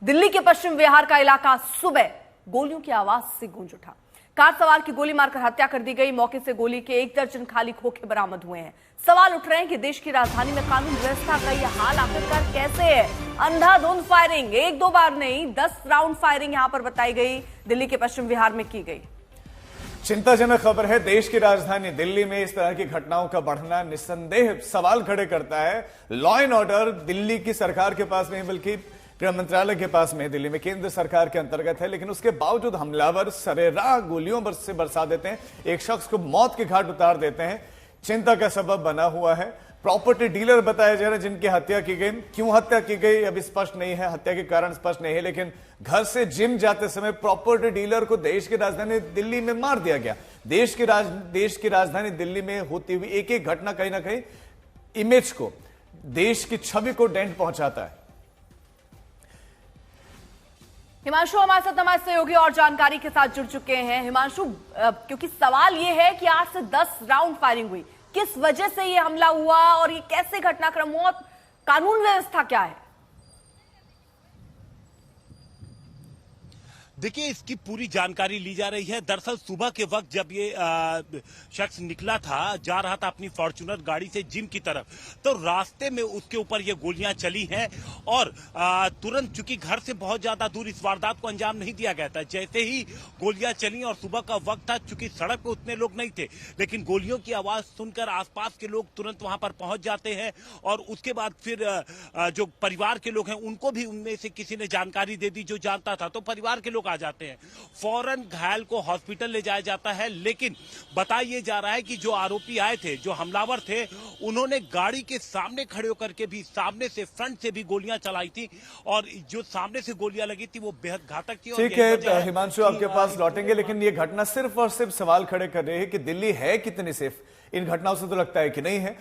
दिल्ली के पश्चिम विहार का इलाका सुबह गोलियों की आवाज से गूंज उठा। कार सवार की गोली मारकर हत्या कर दी गई। मौके से गोली के 1 दर्जन खाली खोखे बरामद हुए हैं। सवाल उठ रहे हैं कि देश की राजधानी में कानून व्यवस्था का यह हाल आखिरकार कैसे है। अंधाधुंध फायरिंग, 1-2 बार नहीं 10 राउंड फायरिंग यहां पर बताई गई, दिल्ली के पश्चिम विहार में की गई। चिंताजनक खबर है। देश की राजधानी दिल्ली में इस तरह की घटनाओं का बढ़ना निस्संदेह सवाल खड़े करता है। लॉ एंड ऑर्डर दिल्ली की सरकार के पास नहीं बल्कि गृह मंत्रालय के पास में, दिल्ली में केंद्र सरकार के अंतर्गत है, लेकिन उसके बावजूद हमलावर सरेराह गोलियों से बरसा देते हैं, एक शख्स को मौत के घाट उतार देते हैं। चिंता का सबब बना हुआ है। प्रॉपर्टी डीलर बताया जा रहा है जिनकी हत्या की गई। क्यों हत्या की गई अभी स्पष्ट नहीं है, हत्या के कारण स्पष्ट नहीं है, लेकिन घर से जिम जाते समय प्रॉपर्टी डीलर को देश की राजधानी दिल्ली में मार दिया गया। देश की राजधानी दिल्ली में होती हुई एक एक घटना कहीं ना कहीं इमेज को, देश की छवि को डेंट पहुंचाता है। हिमांशु हमारे सहयोगी और जानकारी के साथ जुड़ चुके हैं। हिमांशु, क्योंकि सवाल यह है कि 8 से 10 राउंड फायरिंग हुई, किस वजह से यह हमला हुआ और ये कैसे घटनाक्रम हुआ, कानून व्यवस्था क्या है? देखिए, इसकी पूरी जानकारी ली जा रही है। दरअसल सुबह के वक्त जब ये शख्स निकला था, जा रहा था अपनी फॉर्च्यूनर गाड़ी से जिम की तरफ, तो रास्ते में उसके ऊपर ये गोलियां चली हैं और तुरंत, चूंकि घर से बहुत ज्यादा दूर इस वारदात को अंजाम नहीं दिया गया था, जैसे ही गोलियां चली और सुबह का वक्त था, चूंकि सड़क पे उतने लोग नहीं थे, लेकिन गोलियों की आवाज सुनकर आसपास के लोग तुरंत वहां पर पहुंच जाते हैं और उसके बाद फिर जो परिवार के लोग हैं उनको भी उनमें से किसी ने जानकारी दे दी जो जानता था, तो परिवार के लोग आ जाते हैं। फौरन घायल को हॉस्पिटल ले जाया जाता है, लेकिन बताया जा रहा है कि जो आरोपी आए थे, जो हमलावर थे, उन्होंने गाड़ी के सामने खड़े होकर के भी सामने से, फ्रंट से भी गोलियां चलाई थी और जो सामने से गोलियां लगी थी वो बेहद घातक थी। ठीक है हिमांशु, आपके पास लौटेंगे, लेकिन ये घटना सिर्फ और सिर्फ सवाल खड़े कर रही है कि दिल्ली है कितनी सेफ। इन घटनाओं से तो लगता है कि नहीं है।